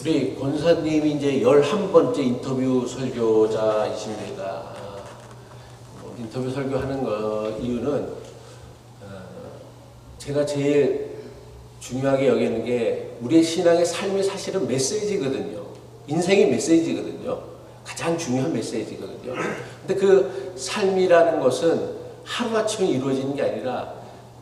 우리 권사님이 이제 11번째 인터뷰 설교자이십니다. 인터뷰 설교하는 이유는 제가 제일 중요하게 여기는 게 우리의 신앙의 삶이 사실은 메시지거든요. 인생이 메시지거든요. 가장 중요한 메시지거든요. 근데 그 삶이라는 것은 하루아침에 이루어지는 게 아니라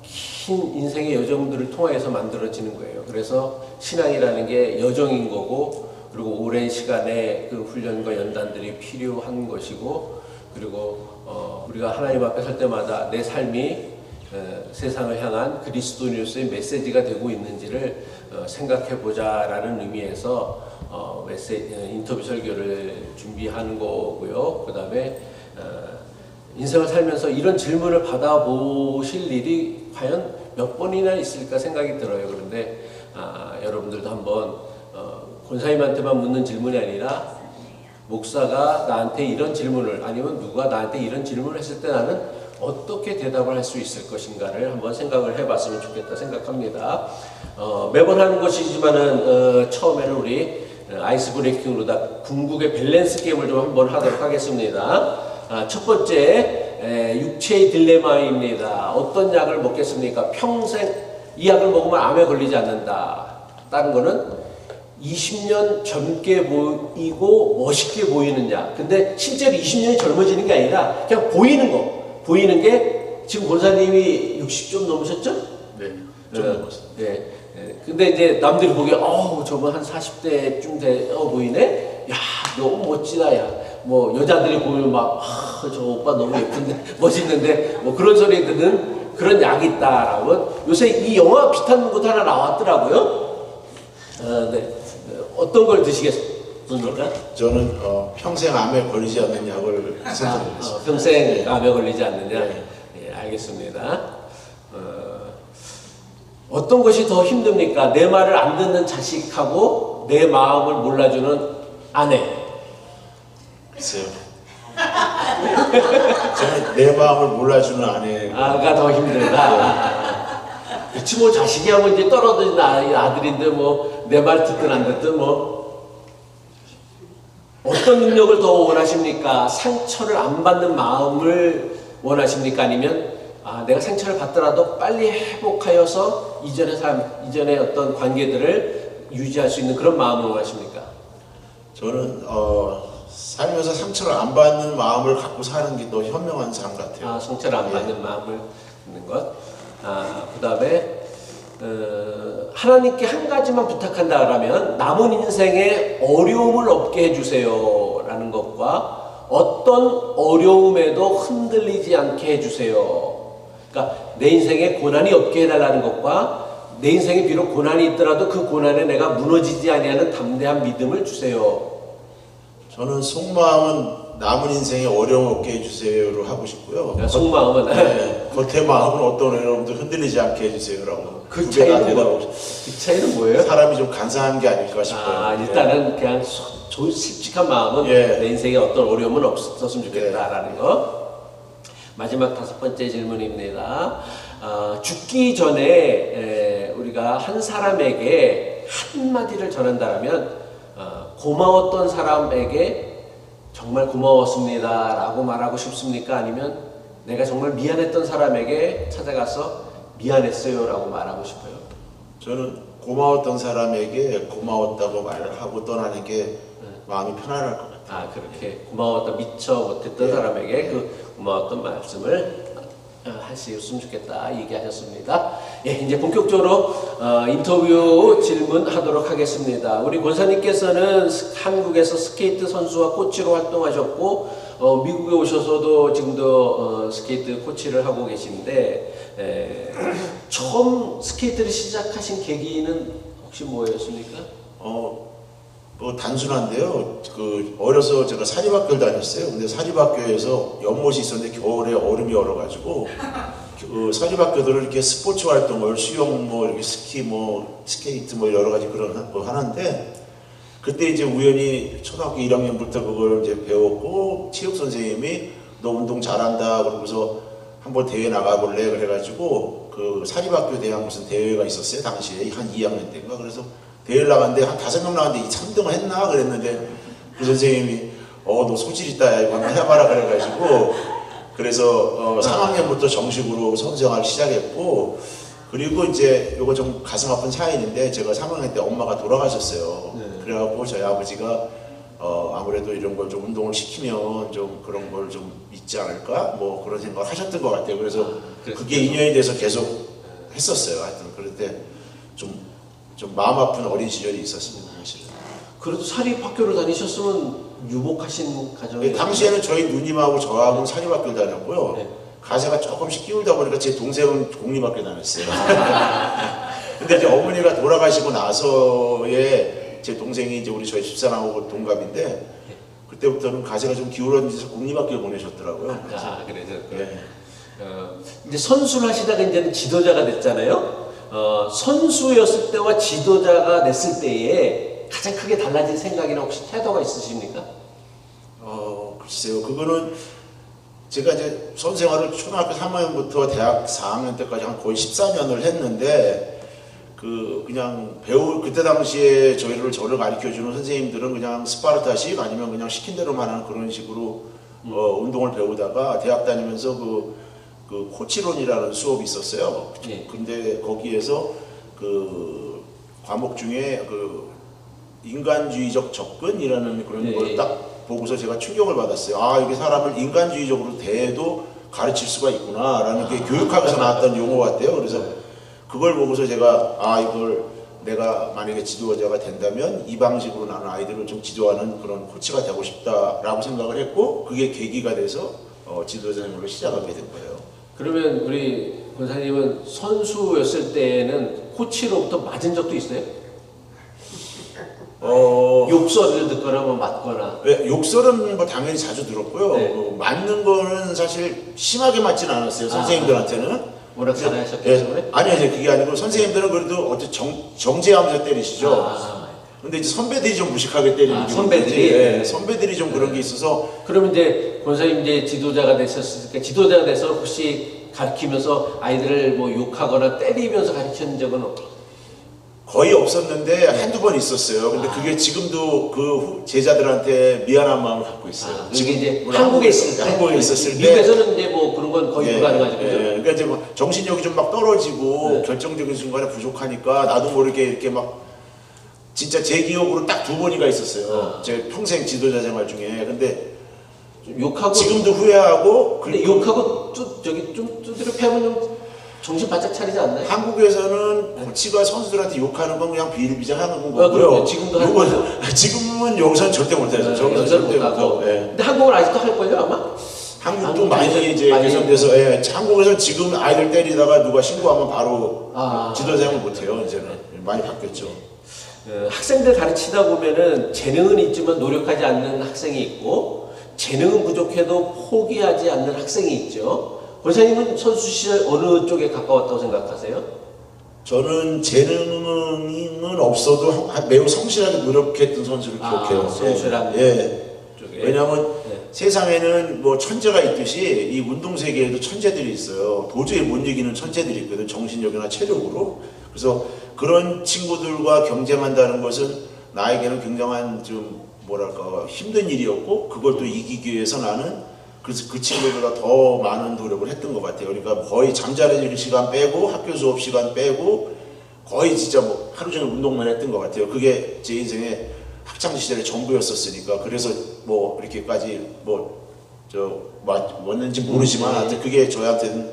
긴 인생의 여정들을 통해서 만들어지는 거예요. 그래서 신앙이라는 게 여정인 거고, 그리고 오랜 시간의 그 훈련과 연단들이 필요한 것이고, 그리고 우리가 하나님 앞에 설 때마다 내 삶이 세상을 향한 그리스도인으로서의 메시지가 되고 있는지를 생각해 보자라는 의미에서 인터뷰 설교를 준비하는 거고요. 그 다음에 인생을 살면서 이런 질문을 받아보실 일이 과연 몇 번이나 있을까 생각이 들어요. 그런데 여러분들도 한번 권사님한테만 묻는 질문이 아니라 목사가 나한테 이런 질문을, 아니면 누가 나한테 이런 질문을 했을 때 나는 어떻게 대답을 할 수 있을 것인가를 한번 생각을 해봤으면 좋겠다 생각합니다. 매번 하는 것이지만은 처음에는 우리 아이스 브레이킹으로다 궁극의 밸런스 게임을 좀 한번 하도록 하겠습니다. 첫 번째, 육체의 딜레마입니다. 어떤 약을 먹겠습니까? 평생 이 약을 먹으면 암에 걸리지 않는다. 다른 거는 20년 젊게 보이고 멋있게 보이는 약. 근데 실제로 20년이 젊어지는 게 아니라 그냥 보이는 거. 보이는 게 지금 권사님이 60 좀 넘으셨죠? 네, 좀 넘었어요. 네. 근데 이제 남들이 보기에 저분 한 40대쯤 돼 보이네? 야, 너무 멋지다, 야. 뭐 여자들이 보면 막 저 오빠 너무 예쁜데 멋있는데 뭐 그런 소리 듣는 그런 약이 있다라고. 요새 이 영화 비슷한 것도 하나 나왔더라고요. 네. 어떤 걸 드시겠습니까? 저는 평생 암에 걸리지 않는 약을 선택했습니다. 평생 암에 걸리지 않느냐? 네. 예, 알겠습니다. 어떤 것이 더 힘듭니까? 내 말을 안 듣는 자식하고 내 마음을 몰라주는 아내. 글쎄요. 저는 내 마음을 몰라주는 아내가 더 힘들다. 그치, 뭐 자식이 하면 이제 떨어지는 아들인데 뭐 내 말 듣든 안 듣든 뭐. 어떤 능력을 더 원하십니까? 상처를 안 받는 마음을 원하십니까? 아니면 내가 상처를 받더라도 빨리 회복하여서 이전의 어떤 관계들을 유지할 수 있는 그런 마음을 원하십니까? 저는 살면서 상처를 안 받는 마음을 갖고 사는 게 더 현명한 삶 같아요. 상처를 안 받는 마음을 갖는 것. 그 다음에 하나님께 한 가지만 부탁한다 그러면 남은 인생에 어려움을 없게 해주세요 라는 것과 어떤 어려움에도 흔들리지 않게 해주세요. 그러니까 내 인생에 고난이 없게 해달라는 것과 내 인생에 비록 고난이 있더라도 그 고난에 내가 무너지지 아니하는 담대한 믿음을 주세요. 저는 속마음은 남은 인생에 어려움 없게 해주세요로 하고 싶고요. 속마음은 겉의 마음은 어떤 어려움도 흔들리지 않게 해주세요라고. 그 차이는 뭐예요? 사람이 좀 간사한 게 아닐까 싶어요. 일단은 그냥 솔직한 마음은 내 인생에 어떤 어려움은 없었으면 좋겠다라는 거. 마지막 5번째 질문입니다. 죽기 전에 우리가 한 사람에게 한마디를 전한다면 고마웠던 사람에게 정말 고마웠습니다 라고 말하고 싶습니까? 아니면 내가 정말 미안했던 사람에게 찾아가서 미안했어요 라고 말하고 싶어요? 저는 고마웠던 사람에게 고마웠다고 말하고 떠나는 게 마음이 편안할 것 같아요. 그렇게 고마웠다, 미처 못했던 사람에게 그 고마웠던 말씀을 하셨으면 좋겠다 얘기하셨습니다. 이제 본격적으로 인터뷰 질문하도록 하겠습니다. 우리 권사님께서는 한국에서 스케이트 선수와 코치로 활동하셨고 미국에 오셔서도 지금도 스케이트 코치를 하고 계신데 처음 스케이트를 시작하신 계기는 혹시 뭐였습니까? 뭐 단순한데요. 어려서 제가 사립학교를 다녔어요. 근데 사립학교에서 연못이 있었는데 겨울에 얼음이 얼어가지고 사립학교들은 이렇게 스포츠 활동을 수영, 뭐 이렇게 스키, 뭐 스케이트, 뭐 여러 가지 그런 거 하는데 그때 이제 우연히 초등학교 1학년부터 그걸 이제 배웠고 체육 선생님이 너 운동 잘한다 그러면서 한번 대회 나가볼래 그래가지고 그 사립학교 대학 무슨 대회가 있었어요. 당시에 한 2학년 때인가. 그래서 대회를 나갔는데 한 5명 나갔는데 3등을 했나 그랬는데 그 선생님이 너 소질 있다 야 이거 한번 해봐라 그래가지고 그래서 3학년부터 정식으로 선수생활을 시작했고 그리고 이제 요거 좀 가슴 아픈 사연인데 제가 3학년 때 엄마가 돌아가셨어요. 네. 그래갖고 저희 아버지가 아무래도 이런 걸 좀 운동을 시키면 좀 그런 걸 좀 있지 않을까 뭐 그런 생각을 하셨던 것 같아요. 그래서 그게 인연이 돼서 계속 했었어요. 하여튼 그럴 때 좀 마음 아픈 어린 시절이 있었습니다. 사실은. 그래도 사립학교를 다니셨으면 유복하신 가정이. 당시에는 저희 누님하고 저하고 사립학교 다녔고요. 네. 가세가 조금씩 끼울다 보니까 제 동생은 공립학교 다녔어요. 근데 이제 어머니가 돌아가시고 나서에 제 동생이 이제 우리 저희 집사람하고 동갑인데 그때부터는 가세가 좀 기울어지면서 공립학교에 보내셨더라고요. 그래서 예. 이제 선수를 하시다가 이제는 지도자가 됐잖아요. 선수였을 때와 지도자가 됐을 때에 가장 크게 달라진 생각이나 혹시 태도가 있으십니까? 글쎄요. 그거는 제가 이제 선생활을 초등학교 3학년부터 대학 4학년 때까지 한 거의 14년을 했는데 그냥 그때 당시에 저를 가르쳐주는 선생님들은 그냥 스파르타식 아니면 그냥 시킨 대로만 하는 그런 식으로 운동을 배우다가 대학 다니면서 그 코치론이라는 수업이 있었어요. 예. 근데 거기에서 그 과목 중에 그 인간주의적 접근이라는 그런 예. 걸 딱 보고서 제가 충격을 받았어요. 이게 사람을 인간주의적으로 대해도 가르칠 수가 있구나라는 게 교육학에서 나왔던 용어 같아요. 그래서 그걸 보고서 제가 이걸 내가 만약에 지도자가 된다면 이 방식으로 나는 아이들을 좀 지도하는 그런 코치가 되고 싶다라고 생각을 했고 그게 계기가 돼서 지도자 생활을 시작하게 된 거예요. 그러면 우리 권사님은 선수였을 때는 코치로부터 맞은 적도 있어요? 욕설을 듣거나 뭐 맞거나. 네, 욕설은 뭐 당연히 자주 들었고요. 네. 맞는 거는 사실 심하게 맞지는 않았어요. 선생님들한테는. 워낙 잘하셨기 때문에? 아니요, 이제 그게 아니고 선생님들은 그래도 어떻게 정죄하면서 때리시죠. 근데 이제 선배들이 좀 무식하게 때리는 경우도 선배들이? 있지. 네, 선배들이 좀 그런 게 있어서. 그러면 이제 권사님 이제 지도자가 되셨으니까 지도자가 돼서 혹시 가르치면서 아이들을 뭐 욕하거나 때리면서 가르치는 적은 거의 없었는데 한두 번 있었어요. 근데 그게 지금도 그 제자들한테 미안한 마음을 갖고 있어요. 지금 이제 물론 한국에 있을 때, 한국에 있었을 때, 미국에서는 이제 뭐 그런 건 거의 불가능하죠. 그죠? 그러니까 이제 뭐 정신력이 좀 막 떨어지고 네. 결정적인 순간에 부족하니까 나도 모르게 이렇게 막 진짜 제 기억으로 딱 2번이가 있었어요. 제 평생 지도자 생활 중에. 근데 좀 욕하고 지금도 후회하고. 근데 욕하고 좀 두드려 패면 좀 정신 바짝 차리지 않나요? 한국에서는 코치가 선수들한테 욕하는 건 그냥 비일비재하는 거고요. 그럼요. 지금도 하는 거죠. 지금은 여기서는 절대 못하죠. 저기서 절대 못하고. 근데 한국은 아직도 할 걸요 아마? 한국도 많이 이제 개선돼서 한국에서는 지금 아이들 때리다가 누가 신고하면 바로 지도자를 못해요. 이제는 많이 바뀌었죠. 학생들 가르치다 보면은 재능은 있지만 노력하지 않는 학생이 있고 재능은 부족해도 포기하지 않는 학생이 있죠. 권사님은 선수 시절 어느 쪽에 가까웠다고 생각하세요? 저는 재능은 없어도 매우 성실하게 노력했던 선수를 기억해요. 성실한 쪽에. 왜냐하면 세상에는 뭐 천재가 있듯이 이 운동 세계에도 천재들이 있어요. 도저히 못 이기는 천재들이 있거든. 정신력이나 체력으로. 그래서 그런 친구들과 경쟁한다는 것은 나에게는 굉장한 좀 뭐랄까 힘든 일이었고 그걸 또 이기기 위해서 나는 그래서 그 친구들보다 더 많은 노력을 했던 것 같아요. 그러니까 거의 잠자는 시간 빼고 학교 수업 시간 빼고 거의 진짜 뭐 하루 종일 운동만 했던 것 같아요. 그게 제 인생의 학창 시절의 전부였었으니까 그래서 뭐 이렇게까지 왔는지 모르지만 하여튼 그게 저한테는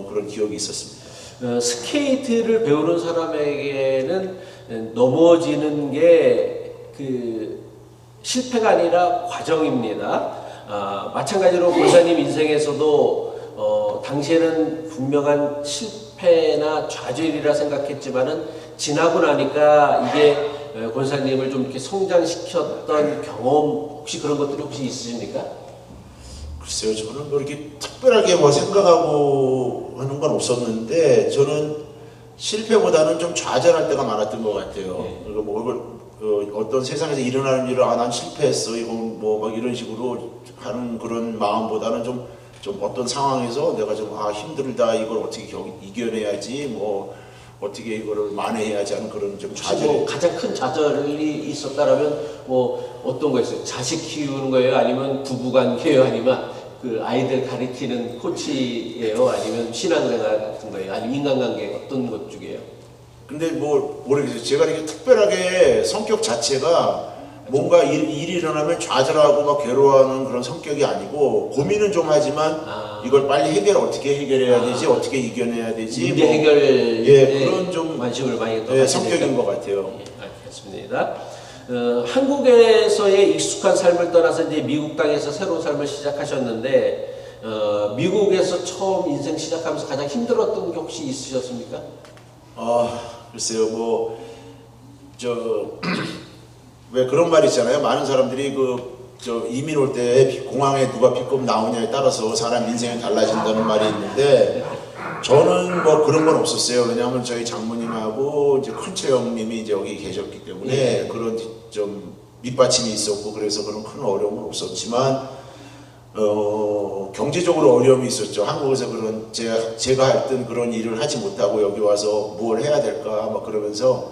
그런 기억이 있었습니다. 스케이트를 배우는 사람에게는 넘어지는 게 그 실패가 아니라 과정입니다. 마찬가지로 권사님 인생에서도 당시에는 분명한 실패나 좌절이라 생각했지만은 지나고 나니까 이게 권사님을 좀 이렇게 성장시켰던 경험 혹시 그런 것들이 혹시 있으십니까? 글쎄요, 저는 뭐 이렇게 특별하게 뭐 생각하고 하는 건 없었는데 저는 실패보다는 좀 좌절할 때가 많았던 것 같아요. 그러니까 뭐 어떤 세상에서 일어나는 일을 난 실패했어 이거 뭐 막 이런 식으로 하는 그런 마음보다는 좀 어떤 상황에서 내가 좀 힘들다 이걸 어떻게 이겨내야지 뭐 어떻게 이거를 만회해야지 하는 그런 좀 혹시 좌절. 뭐 가장 큰 좌절이 있었다라면 뭐 어떤 거였어요? 자식 키우는 거예요? 아니면 부부관계예요? 아니면 그 아이들 가르치는 코치예요? 아니면 신앙생활 같은 거예요? 아니면 인간관계 어떤 것 중이에요? 근데 뭐 모르겠어요. 제가 이렇게 특별하게 성격 자체가 뭔가 일이 일어나면 좌절하고 막 괴로워하는 그런 성격이 아니고 고민은 좀 하지만 이걸 빨리 어떻게 해결해야 되지, 어떻게 이겨내야 되지, 문제 해결 예, 그런 좀 관심을 많이 또 예, 성격인 것 같아요. 예, 알겠습니다. 한국에서의 익숙한 삶을 떠나서 이제 미국 땅에서 새로운 삶을 시작하셨는데 미국에서 처음 인생 시작하면서 가장 힘들었던 게 혹시 있으셨습니까? 글쎄요, 왜 그런 말 있잖아요. 많은 사람들이 이민 올 때 공항에 누가 픽업 나오냐에 따라서 사람 인생이 달라진다는 말이 있는데 저는 뭐 그런 건 없었어요. 왜냐하면 저희 장모님하고 이제 큰채 형님이 이제 여기 계셨기 때문에 그런 좀 밑받침이 있었고 그래서 그런 큰 어려움은 없었지만 경제적으로 어려움이 있었죠. 한국에서 그런 제가 했던 그런 일을 하지 못하고 여기 와서 뭘 해야 될까 막 그러면서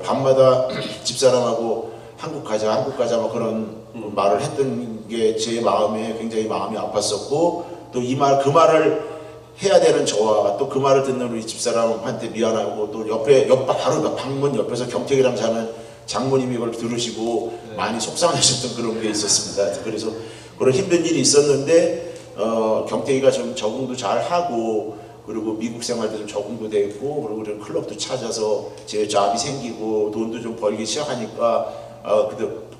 밤마다 집사람하고 한국 가자 막 그런 말을 했던 게 제 마음에 굉장히 마음이 아팠었고 또 그 말을 해야 되는 저와 또 그 말을 듣는 우리 집사람한테 미안하고 또 바로 방문 옆에서 경택이랑 사는 장모님이 이걸 들으시고 많이 속상하셨던 그런 게 있었습니다. 그래서 그런 힘든 일이 있었는데 경택이가 좀 적응도 잘 하고 그리고 미국 생활도 좀 적응도 되고 그리고 그런 클럽도 찾아서 제 잡이 생기고 돈도 좀 벌기 시작하니까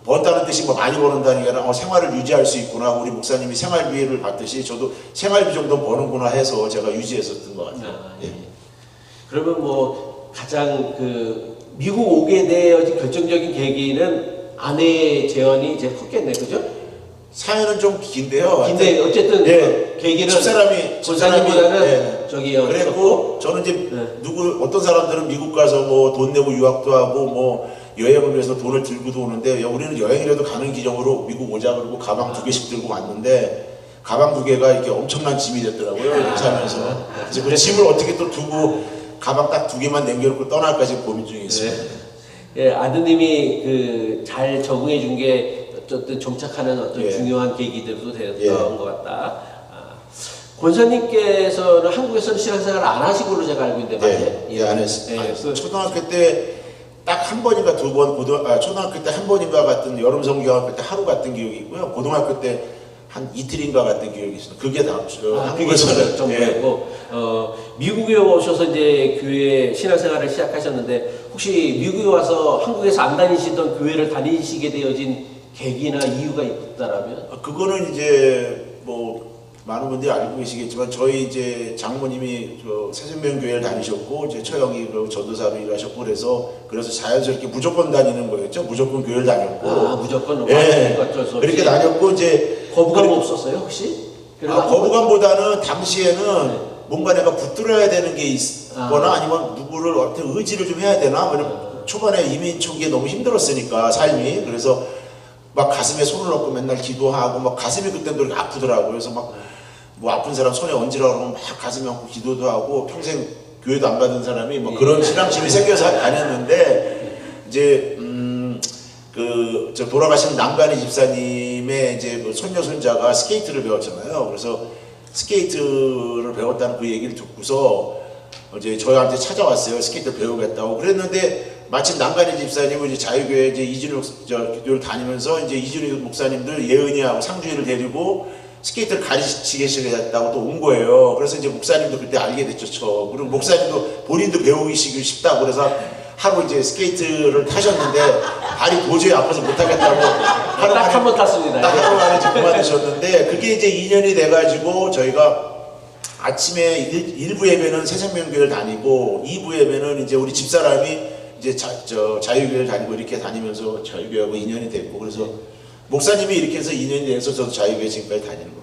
번다는 뜻이 뭐 많이 버는다는 게 아니라 생활을 유지할 수 있구나. 우리 목사님이 생활비를 받듯이 저도 생활비 정도 버는구나 해서 제가 유지했었던 것 같아요. 예. 그러면 뭐 가장 미국 오게 되어진 결정적인 계기는 아내의 재혼이 이제 컸겠네, 그죠? 사연은 좀 긴데요. 근데 어쨌든 계기는 집사람보다는 저기요. 그랬고 저는 이제 어떤 사람들은 미국 가서 뭐 돈 내고 유학도 하고 뭐 여행을 위해서 돈을 들고도 오는데 우리는 여행이라도 가는 기념으로 미국 오자 그러고 가방 2개씩 들고 왔는데 가방 2개가 이렇게 엄청난 짐이 됐더라고요. 살면서. 그래서 그 짐을 어떻게 또 두고 가방 딱 2개만 남겨놓고 떠날까 지금 고민 중에 있습니다. 예, 아드님이 잘 적응해 준 게 어쨌든 정착하는 어떤 중요한 계기들도 되었던 것 같다. 권사님께서는 한국에서는 신앙생활을 안 하시고로 제가 알고 있는데 맞아요? 안 했어요. 초등학교 때 딱 한 번인가 두 번, 초등학교 때 한 번인가 갔던 여름 성경학교 때 하루 갔던 기억이 있고요. 고등학교 때 한 이틀인가 갔던 기억이 있어요. 그게 다 한국에서는 정도였고 미국에 오셔서 이제 교회 신앙생활을 시작하셨는데 혹시 미국에 와서 한국에서 안 다니시던 교회를 다니시게 되어진 계기나 이유가 있다라면? 그거는 이제 뭐 많은 분들이 알고 계시겠지만 저희 이제 장모님이 새생명교회를 다니셨고 이제 처형이 전도사로 일하셨고 그래서 자연스럽게 무조건 다니는 거였죠. 무조건 교회를 다녔고. 무조건. 어쩔 수 없이. 그렇게 다녔고 이제 거부감 없었어요 혹시? 거부감보다는 당시에는 뭔가 내가 붙들어야 되는 게 있거나 아니면 누구를 어떤 의지를 좀 해야 되나. 초반에 이민 초기에 너무 힘들었으니까 삶이. 그래서 막 가슴에 손을 얹고 맨날 기도하고 막 가슴이 그때도 이렇게 아프더라고요. 그래서 막 뭐 아픈 사람 손에 얹으라고 그러면 막 가슴에 얹고 기도도 하고 평생 교회도 안 받은 사람이 뭐 그런 신앙심이 생겨서 다녔는데 이제 저 돌아가신 남간희 집사님의 이제 그 손녀 손자가 스케이트를 배웠잖아요. 그래서 스케이트를 배웠다는 그 얘기를 듣고서 이제 저희한테 찾아왔어요. 스케이트를 배우겠다고. 그랬는데 마침 남간희 집사님은 이제 자유교회 이제 이준욱 교회를 다니면서 이제 이준욱 목사님들 예은이하고 상주이를 데리고 스케이트를 가르치게 시작했다고 또 온 거예요. 그래서 이제 목사님도 그때 알게 됐죠. 그리고 목사님도 본인도 배우기 싶다고 그래서 하루 이제 스케이트를 타셨는데 발이 도저히 아파서 못하겠다고 딱 한 번 탔습니다. 딱 하루 만에 이제 그만두셨는데 그게 이제 2년이 돼가지고 저희가 아침에 1부 예배는 새생명교회를 다니고 2부 예배는 이제 우리 집사람이 이제 자유교회를 다니고 이렇게 다니면서 자유교회하고 2년이 됐고 그래서 목사님이 이렇게 해서 2년이 돼서 저도 자유교회 지금까지 다니는 겁니다.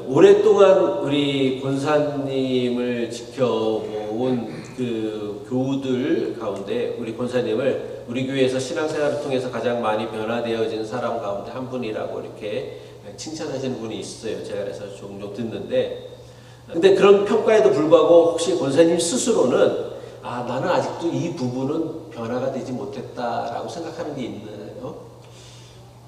오랫동안 우리 권사님을 지켜본 그 교우들 가운데 우리 권사님을 우리 교회에서 신앙생활을 통해서 가장 많이 변화되어진 사람 가운데 한 분이라고 이렇게 칭찬하시는 분이 있어요. 제가 그래서 종종 듣는데 근데 그런 평가에도 불구하고 혹시 권사님 스스로는 나는 아직도 이 부분은 변화가 되지 못했다라고 생각하는 게 있나요?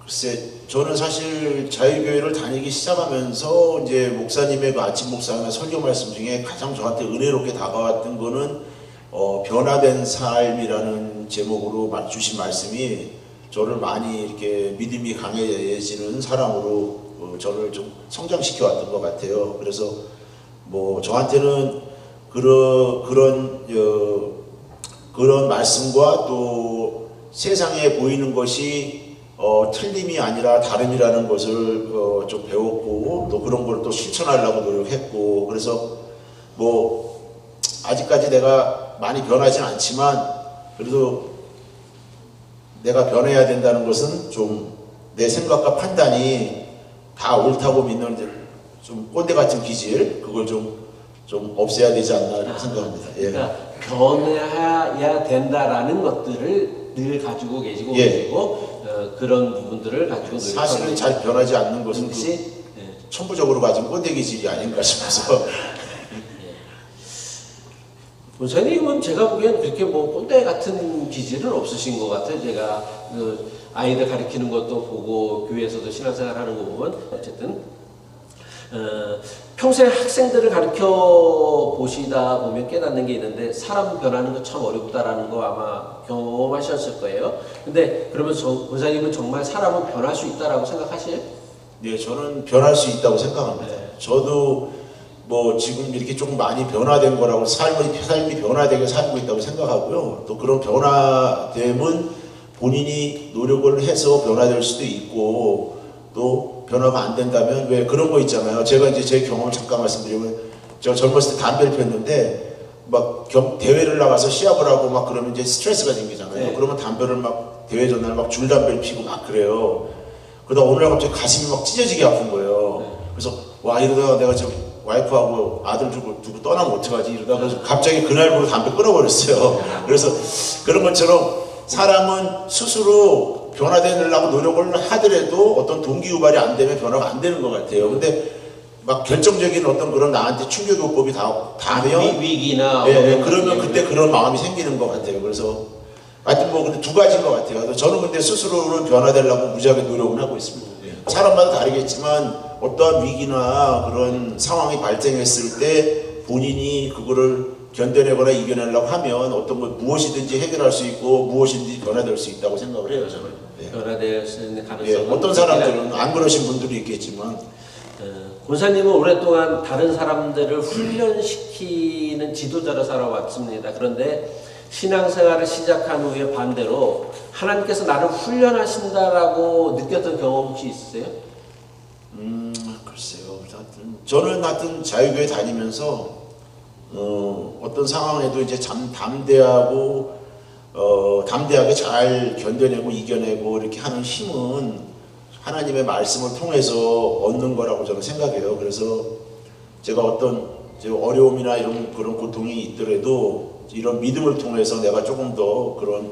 글쎄, 저는 사실 자유교회를 다니기 시작하면서 이제 목사님의 그 아침 목사나 설교 말씀 중에 가장 저한테 은혜롭게 다가왔던 거는 변화된 삶이라는 제목으로 주신 말씀이 저를 많이 이렇게 믿음이 강해지는 사람으로 저를 좀 성장시켜 왔던 것 같아요. 그래서 뭐 저한테는 그런 말씀과 또 세상에 보이는 것이 틀림이 아니라 다름이라는 것을 좀 배웠고 또 그런 걸 또 실천하려고 노력했고 그래서 뭐 아직까지 내가 많이 변하진 않지만 그래도 내가 변해야 된다는 것은 좀 내 생각과 판단이 다 옳다고 믿는 좀 꼰대 같은 기질 그걸 좀 없애야 되지 않나 이렇게 생각합니다. 예. 그러니까 변해야 된다라는 것들을 늘 가지고 계시고 계시고 그런 부분들을 가지고 사실은 잘 변하지 않는 것은 것이 천부적으로 가진 꼰대 기질이 아닌가 싶어서. 권사님은 제가 보기엔 그렇게 뭐 꼰대 같은 기질은 없으신 것 같아요. 제가 아이들 가르치는 것도 보고 교회에서도 신앙생활 하는 거 보면 어쨌든 평소에 학생들을 가르쳐 보시다 보면 깨닫는 게 있는데 사람 변하는 거 참 어렵다라는 거 아마 경험하셨을 거예요. 근데 그러면 권사님은 정말 사람은 변할 수 있다라고 생각하세요? 네, 저는 변할 수 있다고 생각합니다. 저도 뭐 지금 이렇게 좀 많이 변화된 거라고 삶이 변화되게 살고 있다고 생각하고요. 또 그런 변화됨은 본인이 노력을 해서 변화될 수도 있고 또 변화가 안 된다면 왜 그런 거 있잖아요. 제가 이제 제 경험을 잠깐 말씀드리면 제가 젊었을 때 담배를 피웠는데 막 대회를 나가서 시합을 하고 막 그러면 이제 스트레스가 생기잖아요. 네. 그러면 담배를 막 대회 전날 막 줄담배를 피고 막 그래요. 그러다 어느 날 갑자기 가슴이 막 찢어지게 아픈 거예요. 그래서 와 이러다가 내가 지금 와이프하고 아들 두고 떠나면 어떡하지 이러다가 갑자기 그날부로 담배 끊어버렸어요. 그래서 그런 것처럼 사람은 스스로 변화되려고 노력을 하더라도 어떤 동기유발이 안 되면 변화가 안 되는 것 같아요. 근데 막 결정적인 어떤 그런 나한테 충격요법이 닿으면 위기나 그러면 그때 그런 마음이 생기는 것 같아요. 그래서 하여튼 뭐 근데 두 가지인 것 같아요. 저는 근데 스스로는 변화되려고 무지하게 노력을 하고 있습니다. 사람마다 다르겠지만 어떠한 위기나 그런 상황이 발생했을 때 본인이 그거를 견뎌내거나 이겨내려고 하면 어떤 것 무엇이든지 해결할 수 있고 무엇이든지 변화될 수 있다고 생각을 해요. 저는. 변화될 수 있는 가능성은 어떤 사람들은 안 그러신 분들이 있겠지만 권사님은 오랫동안 다른 사람들을 훈련시키는 지도자로 살아왔습니다. 그런데 신앙생활을 시작한 후에 반대로 하나님께서 나를 훈련하신다라고 느꼈던 경험 혹시 있으세요? 글쎄요. 저는 하여튼 자유교회 다니면서 어떤 상황에도 이제 담대하게 잘 견뎌내고 이겨내고 이렇게 하는 힘은 하나님의 말씀을 통해서 얻는 거라고 저는 생각해요. 그래서 제가 어떤 어려움이나 그런 고통이 있더라도 이런 믿음을 통해서 내가 조금 더 그런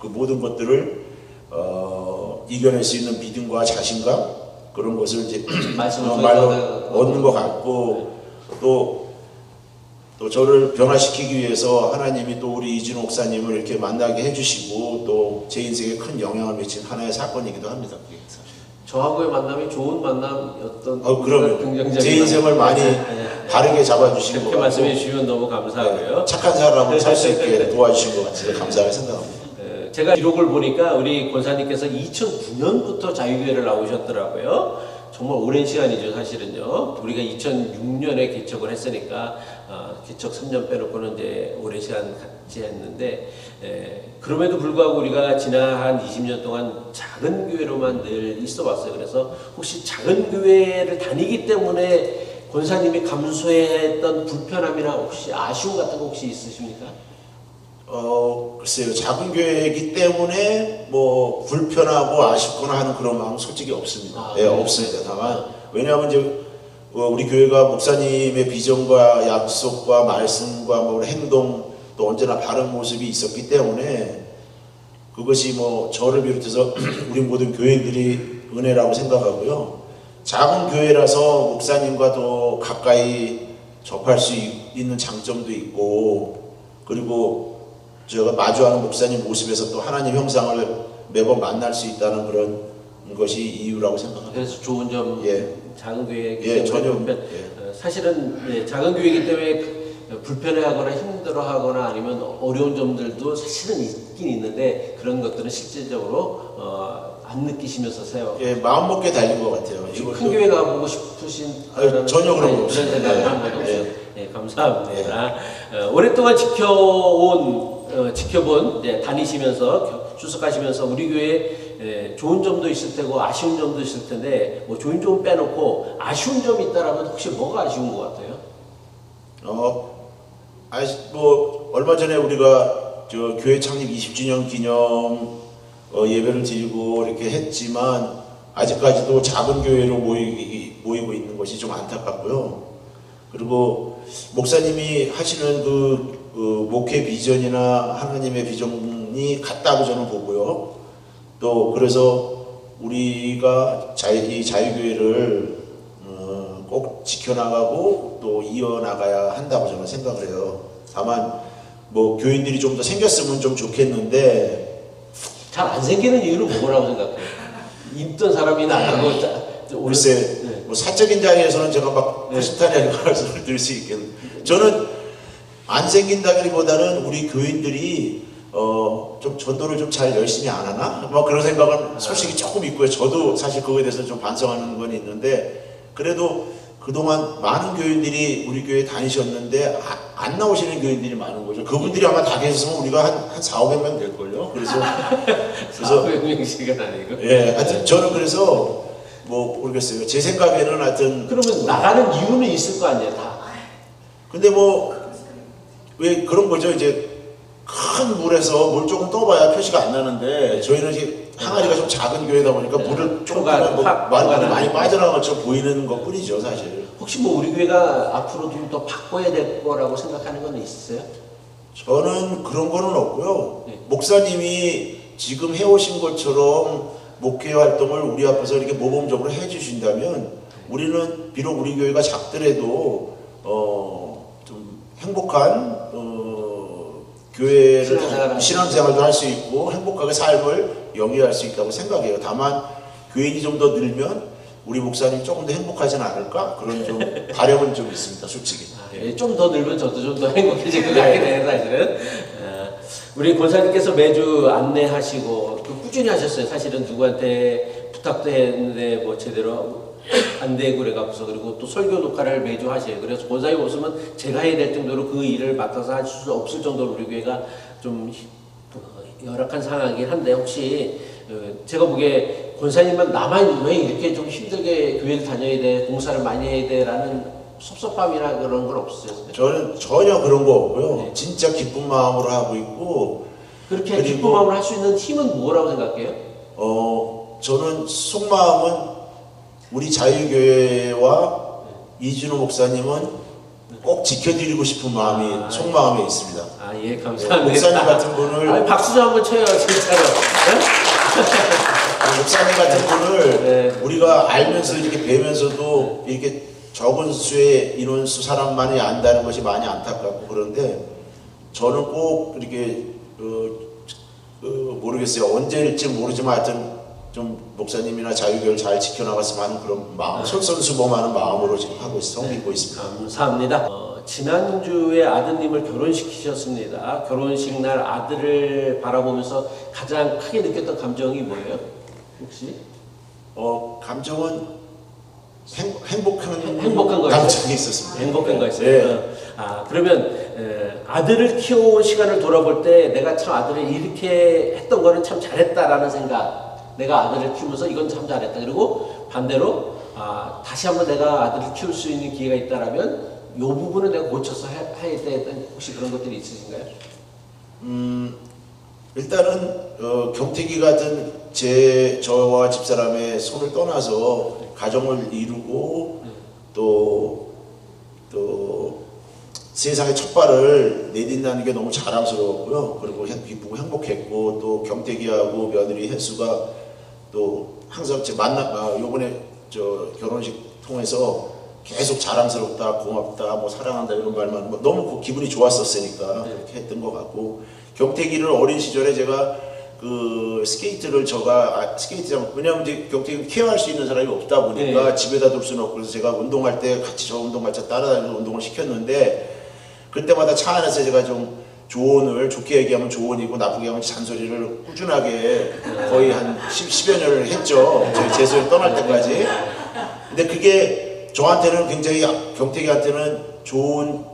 그 모든 것들을 이겨낼 수 있는 믿음과 자신감 그런 것을 이제 말로 얻는 것 같고 또 저를 변화시키기 위해서 하나님이 또 우리 이진호 목사님을 이렇게 만나게 해주시고 또 제 인생에 큰 영향을 미친 하나의 사건이기도 합니다. 저하고의 만남이 좋은 만남이었던 그러면 제 인생을 많이 바르게 잡아주신 것 그렇게 같고 말씀해 주시면 너무 감사하고요. 착한 사람을 살 수 있게 도와주신 것 같아서 감사하게 생각합니다. 제가 기록을 보니까 우리 권사님께서 2009년부터 자유교회를 나오셨더라고요. 정말 오랜 시간이죠, 사실은요. 우리가 2006년에 개척을 했으니까 개척 3년 빼놓고는 이제 오랜 시간 같이 했는데 그럼에도 불구하고 우리가 지난 한 20년 동안 작은 교회로만 늘 있어왔어요. 그래서 혹시 작은 교회를 다니기 때문에 권사님이 감수했던 불편함이나 혹시 아쉬움 같은 거 혹시 있으십니까? 글쎄요. 작은 교회이기 때문에 뭐 불편하고 아쉽거나 하는 그런 마음은 솔직히 없습니다. 없습니다. 다만 왜냐하면 이제 우리 교회가 목사님의 비전과 약속과 말씀과 뭐 행동 또 언제나 바른 모습이 있었기 때문에 그것이 뭐 저를 비롯해서 우리 모든 교인들이 은혜라고 생각하고요. 작은 교회라서 목사님과 더 가까이 접할 수 있는 장점도 있고, 그리고 제가 마주하는 목사님 모습에서 또 하나님 형상을 매번 만날 수 있다는 그런 것이 이유라고 생각합니다. 그래서 좋은 점, 예. 작은 교회이기 예, 때문에 전혀, 사실은 작은 교회이기 때문에 불편해하거나 힘들어하거나 아니면 어려운 점들도 사실은 있긴 있는데 그런 것들은 실질적으로 안 느끼시면서 세요. 예, 마음 먹게 달린 것 같아요. 큰 교회 가보고 싶으신 전혀 그런 거 없어요. 그런 생각을 한 번도 없어요. 예, 감사합니다. 오랫동안 지켜본 다니시면서 출석하시면서 우리 교회 좋은 점도 있을 테고 아쉬운 점도 있을 텐데 뭐 좋은 점 빼놓고 아쉬운 점이 있다라면 혹시 뭐가 아쉬운 것 같아요? 뭐 얼마 전에 우리가 저 교회 창립 20주년 기념 예배를 드리고 이렇게 했지만 아직까지도 작은 교회로 모이고 있는 것이 좀 안타깝고요. 그리고 목사님이 하시는 그 목회 비전이나 하나님의 비전이 같다고 저는 보고요. 또 그래서 우리가 이 자유교회를 꼭 지켜나가고 또 이어나가야 한다고 저는 생각을 해요. 다만 뭐 교인들이 좀 더 생겼으면 좀 좋겠는데 잘 안 생기는 이유는 뭐라고 생각해요? 있던 사람이 나가고 글쎄 뭐 사적인 자리에서는 제가 막 허심탄회하게 말씀을 드릴 수 있겠는데 저는 안 생긴다기보다는 우리 교인들이 좀 전도를 좀 잘 열심히 안 하나? 뭐 그런 생각은 솔직히 조금 있고요. 저도 사실 그거에 대해서 좀 반성하는 건 있는데 그래도 그동안 많은 교인들이 우리 교회 다니셨는데 안 나오시는 교인들이 많은 거죠. 그분들이 아마 다 계셨으면 우리가 한 400~500명 될걸요. 그래서 400명씩은 아니고. 예, 하여튼 저는 그래서 뭐 모르겠어요. 제 생각에는 하여튼 그러면 나가는 이유는 있을 거 아니에요, 다. 근데 뭐 왜 그런 거죠. 이제 큰 물에서 물 조금 떠봐야 표시가 안 나는데 저희는 이제 항아리가 좀 작은 교회다 보니까 물을 조금 많이 빠져나간 것처럼 보이는 것 뿐이죠, 사실. 혹시 뭐 우리 교회가 앞으로 좀 더 바꿔야 될 거라고 생각하는 건 있으세요? 저는 그런 거는 없고요. 네. 목사님이 지금 해오신 것처럼 목회 활동을 우리 앞에서 이렇게 모범적으로 해주신다면 우리는 비록 우리 교회가 작더라도 좀 행복한 교회를 신앙생활도 할 수 있고 행복하게 삶을 영위할 수 있다고 생각해요. 다만 교인이 좀 더 늘면 우리 목사님 조금 더 행복하진 않을까? 그런 좀 바람은 좀 있습니다, 솔직히. 좀 더 늘면 저도 좀 더 행복해질 것 같긴 해요, 사실은. 우리 권사님께서 매주 안내하시고 꾸준히 하셨어요. 사실은 누구한테 부탁도 했는데 뭐 제대로 안 되고 그래갖고서 그리고 또 설교 녹화를 매주 하셔요. 그래서 권사님 없으면 제가 해야 될 정도로 그 일을 맡아서 할 수 없을 정도로 우리 교회가 좀 열악한 상황이긴 한데 혹시 제가 보기에 권사님만 나만 왜 이렇게 좀 힘들게 교회를 다녀야 돼, 공사를 많이 해야 돼라는 섭섭함이나 그런 건 없으세요? 저는 전혀 그런 거 없고요. 네. 진짜 기쁜 마음으로 하고 있고 그렇게 기쁜 마음을 할 수 있는 힘은 뭐라고 생각해요? 저는 속마음은 우리 자유교회와 이진우 목사님은 꼭 지켜드리고 싶은 마음이 속마음에 있습니다. 예, 감사합니다. 목사님 같은 분을 박수 좀 한번 쳐요, 진짜로. 목사님 같은 분을 우리가 알면서 이렇게 뵈면서도 이렇게 적은 수의 인원수 사람만이 안다는 것이 많이 안타깝고 그런데 저는 꼭 이렇게 모르겠어요. 언제일지 모르지만 하여튼 좀 목사님이나 자유교회를 잘 지켜나갔으면 하는 그런 마음, 솔선수범하는 마음으로 지금 하고 섬기고 있습니다. 감사합니다. 지난주에 아드님을 결혼시키셨습니다. 결혼식 날 아들을 바라보면서 가장 크게 느꼈던 감정이 뭐예요? 혹시? 감정은 행복한 거 감정이 있었습니다. 행복한 거 있어요. 네. 그러면 아들을 키워온 시간을 돌아볼 때 내가 참 아들을 이렇게 했던 거는 참 잘했다라는 생각. 내가 아들을 키우면서 이건 참 잘했다. 그리고 반대로 다시 한번 내가 아들을 키울 수 있는 기회가 있다라면 이 부분은 내가 고쳐서 해야 되는 혹시 그런 것들이 있으신가요? 일단은 경택이 같은 저와 집사람의 손을 떠나서 가정을 이루고 또 세상에 첫 발을 내딛는 게 너무 자랑스러웠고요. 그리고 기쁘고 행복했고 또 경택이하고 며느리 혜수가 또 항상 요번에 결혼식 통해서 계속 자랑스럽다, 고맙다, 뭐 사랑한다 이런 말만 뭐 너무 기분이 좋았었으니까 그렇게 했던 것 같고, 경태기를 어린 시절에 제가 그 스케이트를 스케이트장, 왜냐면 이제 경태기 케어할 수 있는 사람이 없다 보니까 집에다 둘 수는 없고, 그래서 제가 운동할 때 같이 저 운동같이 따라다니면서 운동을 시켰는데, 그때마다 차 안에서 제가 좀 조언을, 좋게 얘기하면 조언이고 나쁘게 하면 잔소리를 꾸준하게 거의 한 10여 년을 했죠. 저희 재수를 떠날 때까지. 근데 그게 저한테는 굉장히, 경태기한테는 좋은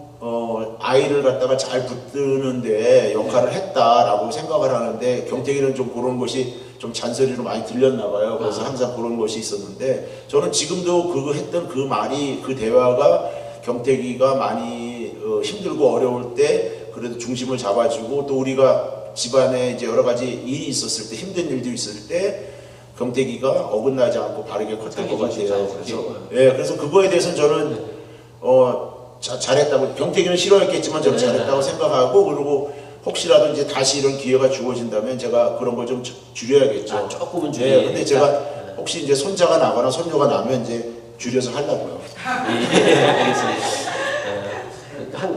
아이를 갖다가 잘 붙드는데 역할을 했다라고 생각을 하는데, 경태기는 좀 그런 것이 좀 잔소리로 많이 들렸나 봐요. 그래서 항상 그런 것이 있었는데, 저는 지금도 그거 했던 그 말이, 그 대화가 경태기가 많이 힘들고 어려울 때 그래도 중심을 잡아주고, 또 우리가 집안에 이제 여러 가지 일이 있었을 때, 힘든 일도 있을 때 경태기가 어긋나지 않고 바르게 컸던 것 같아요. 그래서 그거에 대해서는 저는 잘했다고, 경태기는 싫어했겠지만 저는 잘했다고 생각하고, 그리고 혹시라도 이제 다시 이런 기회가 주어진다면 제가 그런 걸 좀 줄여야겠죠. 조금은 줄여야 근데 제가 혹시 이제 손자가 나거나 손녀가 나면 이제 줄여서 하려고요. 알겠습니다.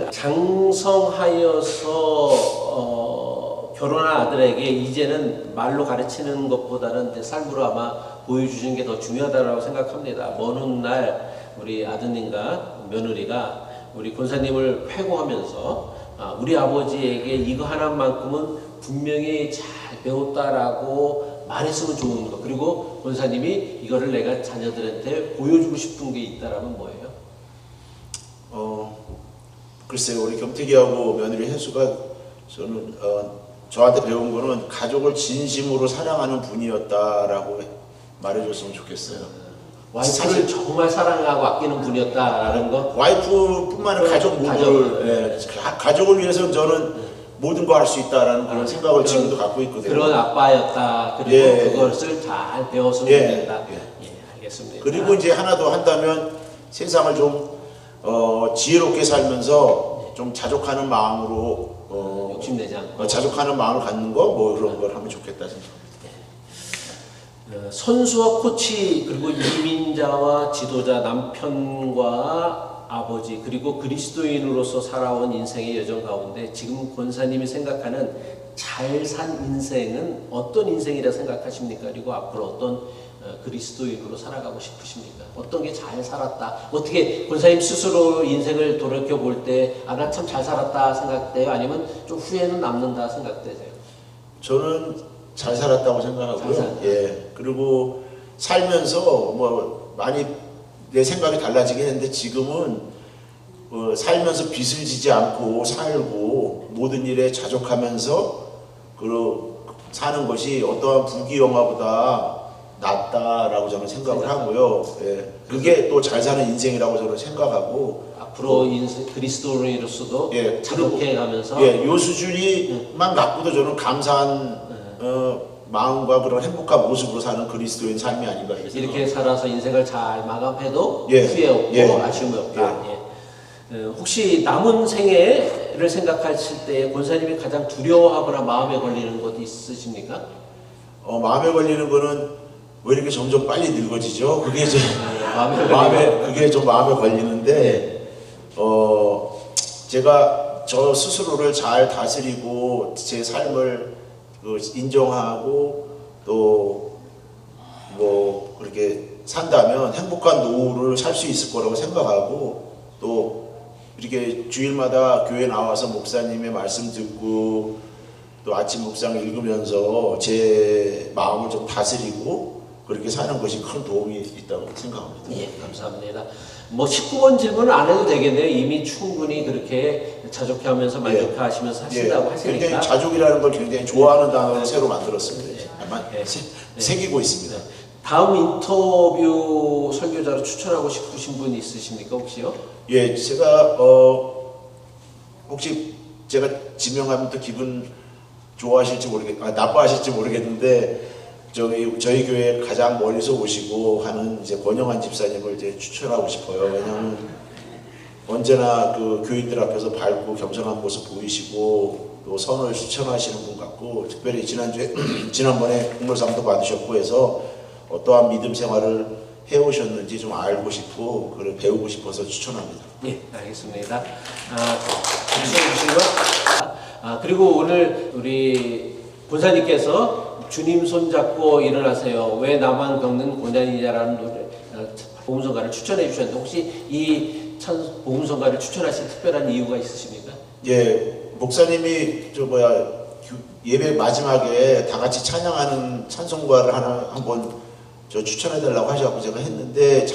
장성하여서 결혼한 아들에게 이제는 말로 가르치는 것보다는 이제 삶으로 아마 보여주시는 게 더 중요하다고 생각합니다. 먼 훗날 우리 아드님과 며느리가 우리 권사님을 회고하면서 우리 아버지에게 이거 하나만큼은 분명히 잘 배웠다라고 말했으면 좋은 거, 그리고 권사님이 이거를 내가 자녀들한테 보여주고 싶은 게 있다라면 뭐예요? 글쎄요, 우리 경태기하고 며느리 혜수가 저는 저한테 배운 거는 가족을 진심으로 사랑하는 분이었다라고 말해줬으면 좋겠어요. 와이프를 정말 사랑하고 아끼는 분이었다라는 거? 와이프뿐만 아니라 가족 모두를, 가족을 위해서 저는 모든 거 할 수 있다라는 그런 생각을 지금도 갖고 있거든요. 그런 아빠였다. 그리고 그것을 잘 배웠으면 좋겠다. 알겠습니다. 그리고 이제 하나 더 한다면, 세상을 좀 지혜롭게 살면서 좀 자족하는 마음으로 욕심내지 않고 자족하는 마음을 갖는 거, 뭐 그런 걸 하면 좋겠다 생각합니다. 선수와 코치, 그리고 이민자와 지도자, 남편과 아버지, 그리고 그리스도인으로서 살아온 인생의 여정 가운데 지금 권사님이 생각하는 잘 산 인생은 어떤 인생이라 생각하십니까? 그리고 앞으로 어떤 그리스도인으로 살아가고 싶으십니까? 어떤 게 잘 살았다? 어떻게 권사님 스스로 인생을 돌이켜 볼 때 나 참 잘 살았다 생각돼요? 아니면 좀 후회는 남는다 생각되세요? 저는 잘 살았다고 생각하고요. 그리고 살면서 뭐 많이 내 생각이 달라지긴 했는데, 지금은 살면서 빚을 지지 않고 살고 모든 일에 자족하면서 사는 것이 어떠한 부귀영화보다 낫다라고 저는 생각을 하고요. 그게 또 잘 사는 인생이라고 저는 생각하고, 앞으로 그리스도인으로서도 자족해 가면서 요 수준이만 갖고도 저는 감사한 마음과 그런 행복한 모습으로 사는 그리스도인 삶이 아닌가 이렇게 살아서 인생을 잘 마감해도 후회 없고 아쉬움이 없다. 혹시 남은 생애를 생각하실 때 권사님이 가장 두려워하거나 마음에 걸리는 것 있으십니까? 마음에 걸리는 거는 왜 이렇게 점점 빨리 늙어지죠? 그게 좀 마음에 걸리는데, 제가 저 스스로를 잘 다스리고 제 삶을 인정하고 또 뭐 그렇게 산다면 행복한 노후를 살 수 있을 거라고 생각하고, 또 이렇게 주일마다 교회 나와서 목사님의 말씀 듣고 또 아침 묵상 읽으면서 제 마음을 좀 다스리고 그렇게 사는 것이 큰 도움이 있다고 생각합니다. 감사합니다. 뭐 19번 질문은 안 해도 되겠네요. 이미 충분히 그렇게 자족해하면서 만족하시면서 하신다고 하시니까. 굉장히 자족이라는 걸 굉장히 좋아하는 단어를 새로 만들었습니다. 새기고 있습니다. 다음 인터뷰 설교자로 추천하고 싶으신 분 있으십니까, 혹시요? 제가 혹시 제가 지명하면 또 기분 좋아하실지 나빠하실지 모르겠는데, 저희 교회 가장 멀리서 오시고 하는 이제 권영환 집사님을 이제 추천하고 싶어요. 왜냐하면 언제나 그 교인들 앞에서 밝고 겸손한 모습 보이시고 또 선을 추천하시는 분 같고, 특별히 지난번에 국물상도 받으셨고 해서 어떠한 믿음 생활을 해오셨는지 좀 알고 싶고 그걸 배우고 싶어서 추천합니다. 예, 알겠습니다. 그리고 오늘 우리 본사님께서 주님 손잡고 일어나세요. 왜 나만 겪는 고난이냐라는 노래, 복음성가를 추천해 주셨는데 혹시 이 복음성가를 추천하신 특별한 이유가 있으십니까? 예, 목사님이 예배 마지막에 다 같이 찬양하는 찬송가를 한번 추천해 달라고 하셔서 제가 했는데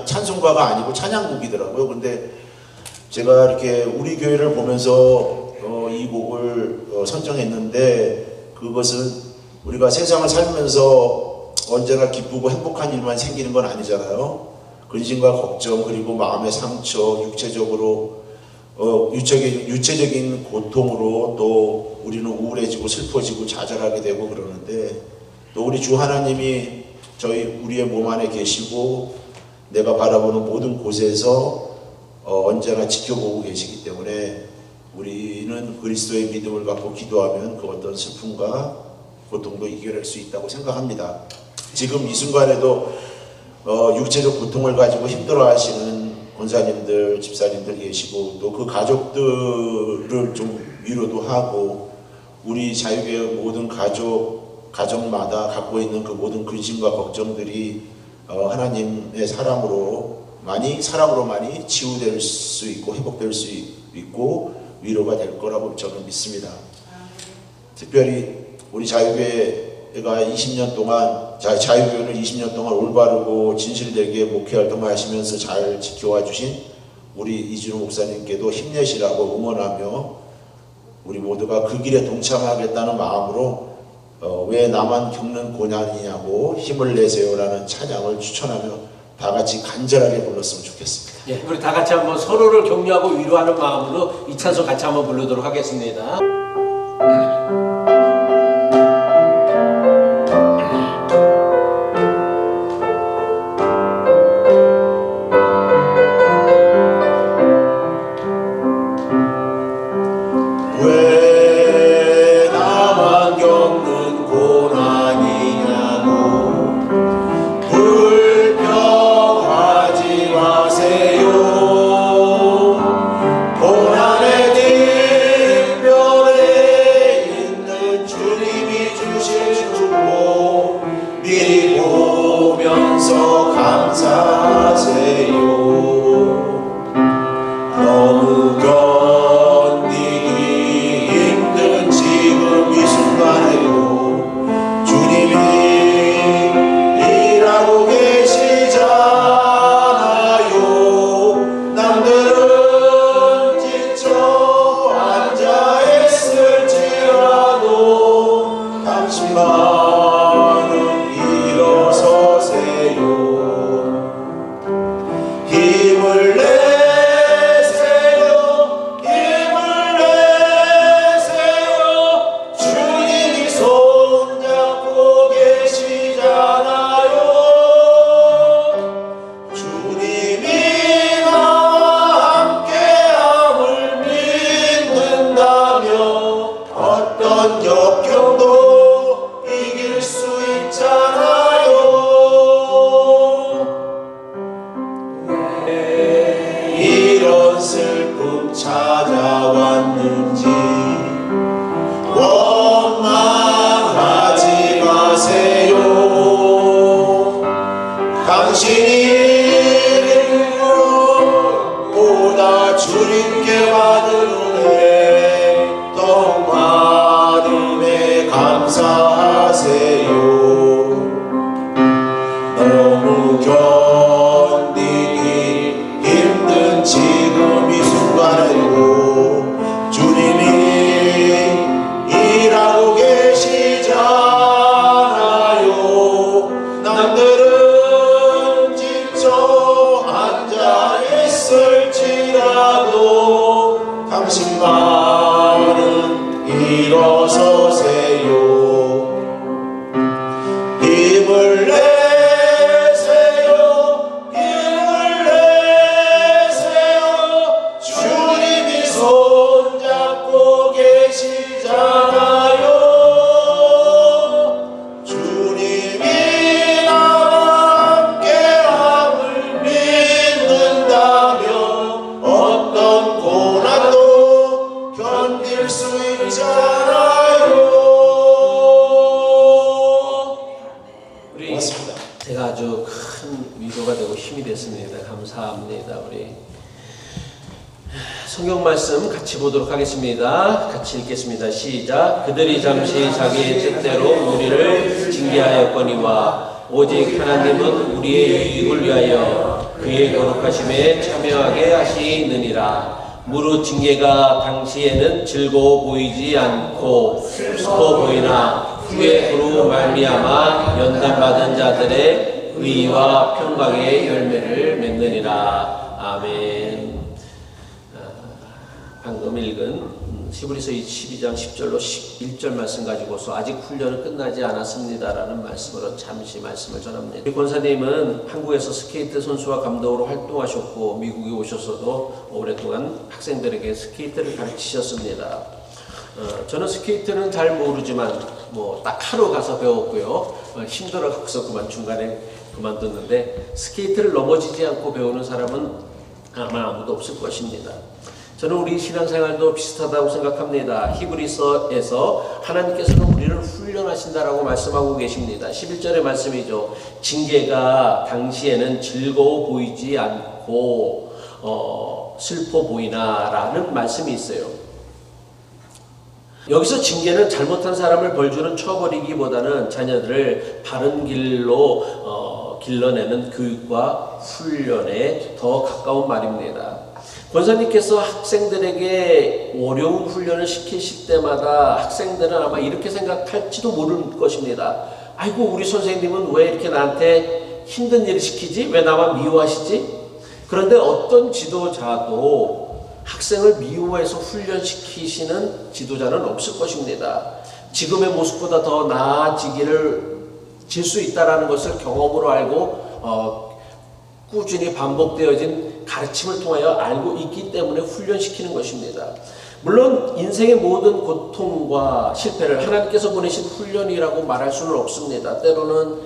찬송가가 아니고 찬양곡이더라고요. 근데 제가 이렇게 우리 교회를 보면서 이 곡을 선정했는데 그것은 우리가 세상을 살면서 언제나 기쁘고 행복한 일만 생기는 건 아니잖아요. 근심과 걱정 그리고 마음의 상처, 유체적인 고통으로 또 우리는 우울해지고 슬퍼지고 좌절하게 되고 그러는데 또 우리 주 하나님이 우리의 몸 안에 계시고 내가 바라보는 모든 곳에서 언제나 지켜보고 계시기 때문에 우리는 그리스도의 믿음을 갖고 기도하면 그 어떤 슬픔과 고통도 이겨낼 수 있다고 생각합니다. 지금 이 순간에도 육체적 고통을 가지고 힘들어하시는 권사님들, 집사님들 계시고 또 그 가족들을 좀 위로도 하고 우리 자유교회 모든 가정마다 갖고 있는 그 모든 근심과 걱정들이 하나님의 사랑으로 많이 치유될 수 있고 회복될 수 있고 위로가 될 거라고 저는 믿습니다. 특별히 우리 자유교회가 20년 동안 자유교회를 20년 동안 올바르고 진실되게 목회활동을 하시면서 잘 지켜와 주신 우리 이준호 목사님께도 힘내시라고 응원하며 우리 모두가 그 길에 동참하겠다는 마음으로 왜 나만 겪는 고난이냐고 힘을 내세요라는 찬양을 추천하며 다 같이 간절하게 불렀으면 좋겠습니다. 예, 우리 다 같이 한번 서로를 격려하고 위로하는 마음으로 이 찬송 같이 한번 부르도록 하겠습니다. 주님이 나와 함께 성경 말씀 같이 보도록 하겠습니다. 같이 읽겠습니다. 시작. 그들이 잠시 자기의 뜻대로 우리를 징계하였거니와 오직 하나님은 우리의 유익을 위하여 그의 거룩하심에 참여하게 하시느니라. 무릇 징계가 당시에는 즐거워 보이지 않고 슬퍼 보이나 후에 그로 말미암아 연단받은 자들의 의와 평강의 열매를 맺느니라. 아멘. 방금 읽은 히브리서 12장 10절로 11절 말씀 가지고서 아직 훈련은 끝나지 않았습니다라는 말씀으로 잠시 말씀을 전합니다. 우리 권사님은 한국에서 스케이트 선수와 감독으로 활동하셨고 미국에 오셔서도 오랫동안 학생들에게 스케이트를 가르치셨습니다. 저는 스케이트는 잘 모르지만 딱 하루 가서 배웠고요. 힘들어서 중간에 그만뒀는데 스케이트를 넘어지지 않고 배우는 사람은 아마 아무도 없을 것입니다. 저는 우리 신앙생활도 비슷하다고 생각합니다. 히브리서에서 하나님께서는 우리를 훈련하신다라고 말씀하고 계십니다. 11절의 말씀이죠. 징계가 당시에는 즐거워 보이지 않고 슬퍼 보이나 라는 말씀이 있어요. 여기서 징계는 잘못한 사람을 벌주는 쳐버리기보다는 자녀들을 바른 길로 길러내는 교육과 훈련에 더 가까운 말입니다. 권사님께서 학생들에게 어려운 훈련을 시키실 때마다 학생들은 아마 이렇게 생각할지도 모를 것입니다. 아이고 우리 선생님은 왜 이렇게 나한테 힘든 일을 시키지? 왜 나만 미워하시지? 그런데 어떤 지도자도 학생을 미워해서 훈련시키시는 지도자는 없을 것입니다. 지금의 모습보다 더 나아지기를 질 수 있다는 것을 경험으로 알고 꾸준히 반복되어진 가르침을 통하여 알고 있기 때문에 훈련시키는 것입니다. 물론 인생의 모든 고통과 실패를 하나님께서 보내신 훈련이라고 말할 수는 없습니다. 때로는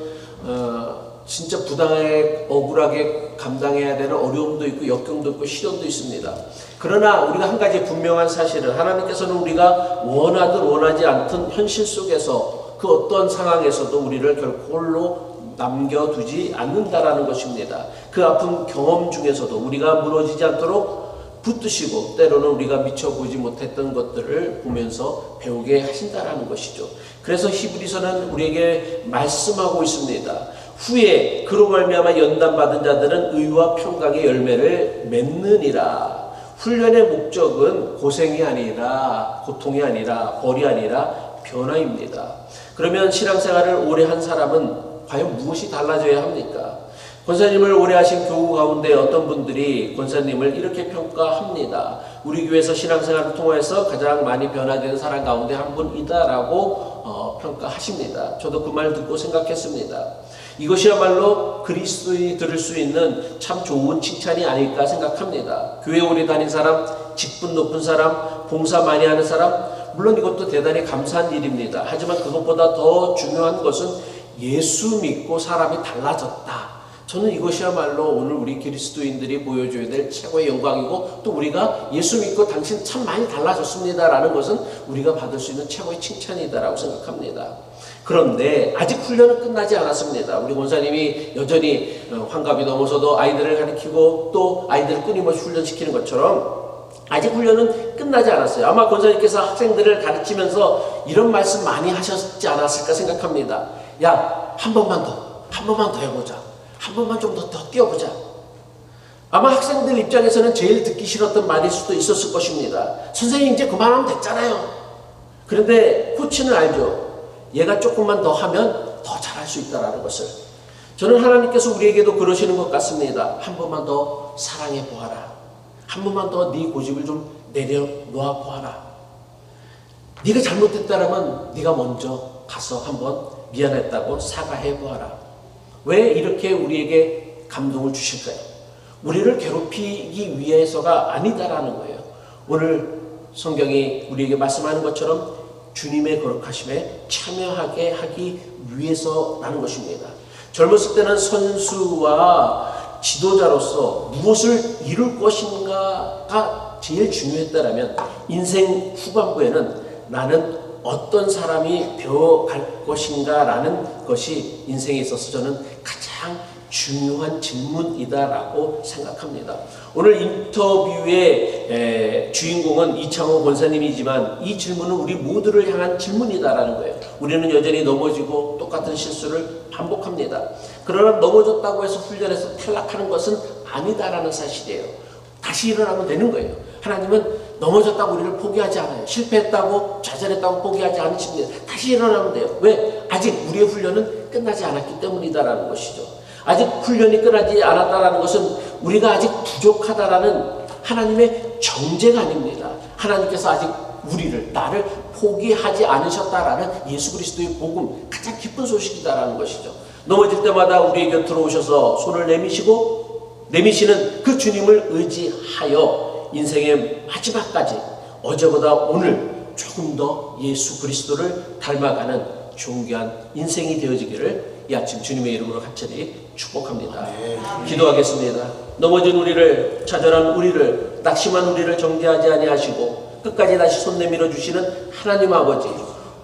진짜 부당하게 억울하게 감당해야 되는 어려움도 있고 역경도 있고 시련도 있습니다. 그러나 우리가 한 가지 분명한 사실은 하나님께서는 우리가 원하든 원하지 않든 현실 속에서 그 어떤 상황에서도 우리를 결코 홀로 남겨두지 않는다라는 것입니다. 그 아픈 경험 중에서도 우리가 무너지지 않도록 붙드시고 때로는 우리가 미처 보지 못했던 것들을 보면서 배우게 하신다라는 것이죠. 그래서 히브리서는 우리에게 말씀하고 있습니다. 후에 그로 말미암아 연단받은 자들은 의와 평강의 열매를 맺느니라. 훈련의 목적은 고생이 아니라 고통이 아니라 벌이 아니라 변화입니다. 그러면 신앙생활을 오래 한 사람은 과연 무엇이 달라져야 합니까? 권사님을 오래 하신 교우 가운데 어떤 분들이 권사님을 이렇게 평가합니다. 우리 교회에서 신앙생활을 통해서 가장 많이 변화된 사람 가운데 한 분이다라고 평가하십니다. 저도 그 말 듣고 생각했습니다. 이것이야말로 그리스도인이 들을 수 있는 참 좋은 칭찬이 아닐까 생각합니다. 교회 오래 다닌 사람, 직분 높은 사람, 봉사 많이 하는 사람, 물론 이것도 대단히 감사한 일입니다. 하지만 그것보다 더 중요한 것은 예수 믿고 사람이 달라졌다. 저는 이것이야말로 오늘 우리 그리스도인들이 보여줘야 될 최고의 영광이고 또 우리가 예수 믿고 당신 참 많이 달라졌습니다 라는 것은 우리가 받을 수 있는 최고의 칭찬이다라고 생각합니다. 그런데 아직 훈련은 끝나지 않았습니다. 우리 권사님이 여전히 환갑이 넘어서도 아이들을 가르치고 또 아이들을 끊임없이 훈련시키는 것처럼 아직 훈련은 끝나지 않았어요. 아마 권사님께서 학생들을 가르치면서 이런 말씀 많이 하셨지 않았을까 생각합니다. 야, 한 번만 더 해보자. 한 번만 좀 더 뛰어보자. 아마 학생들 입장에서는 제일 듣기 싫었던 말일 수도 있었을 것입니다. 선생님 이제 그만하면 됐잖아요. 그런데 코치는 알죠. 얘가 조금만 더 하면 더 잘할 수 있다는 것을. 저는 하나님께서 우리에게도 그러시는 것 같습니다. 한 번만 더 사랑해 보아라. 한 번만 더 네 고집을 좀 내려놓아 보아라. 네가 잘못됐다라면 네가 먼저 가서 한번 미안했다고 사과해 보아라. 왜 이렇게 우리에게 감동을 주실까요? 우리를 괴롭히기 위해서가 아니다라는 거예요. 오늘 성경이 우리에게 말씀하는 것처럼 주님의 거룩하심에 참여하게 하기 위해서라는 것입니다. 젊었을 때는 선수와 지도자로서 무엇을 이룰 것인가가 제일 중요했다라면 인생 후반부에는 나는 어떤 사람이 되어갈 것인가 라는 것이 인생에 있어서 저는 가장 중요한 질문이다라고 생각합니다. 오늘 인터뷰의 주인공은 이창호 권사님이지만 이 질문은 우리 모두를 향한 질문이다라는 거예요. 우리는 여전히 넘어지고 똑같은 실수를 반복합니다. 그러나 넘어졌다고 해서 훈련에서 탈락하는 것은 아니다라는 사실이에요. 다시 일어나면 되는 거예요. 하나님은 넘어졌다고 우리를 포기하지 않아요. 실패했다고 좌절했다고 포기하지 않으십니다. 다시 일어나면 돼요. 왜? 아직 우리의 훈련은 끝나지 않았기 때문이다라는 것이죠. 아직 훈련이 끝나지 않았다라는 것은 우리가 아직 부족하다라는 하나님의 정죄가 아닙니다. 하나님께서 아직 우리를, 나를 포기하지 않으셨다라는 예수 그리스도의 복음, 가장 기쁜 소식이다라는 것이죠. 넘어질 때마다 우리의 곁으로 오셔서 손을 내미시는 그 주님을 의지하여 인생의 마지막까지 어제보다 오늘 조금 더 예수 그리스도를 닮아가는 존귀한 인생이 되어지기를 이 아침 주님의 이름으로 간절히 축복합니다. 기도하겠습니다. 넘어진 우리를, 좌절한 우리를, 낙심한 우리를 정죄하지 아니하시고 끝까지 다시 손 내밀어 주시는 하나님 아버지,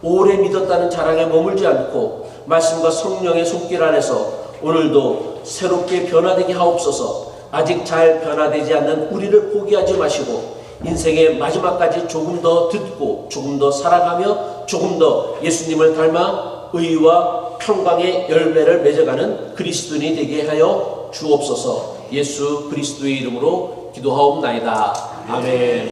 오래 믿었다는 자랑에 머물지 않고 말씀과 성령의 손길 안에서 오늘도 새롭게 변화되게 하옵소서. 아직 잘 변화되지 않는 우리를 포기하지 마시고 인생의 마지막까지 조금 더 듣고 조금 더 살아가며 조금 더 예수님을 닮아 의와 평강의 열매를 맺어가는 그리스도인이 되게 하여 주옵소서. 예수 그리스도의 이름으로 기도하옵나이다. 아멘.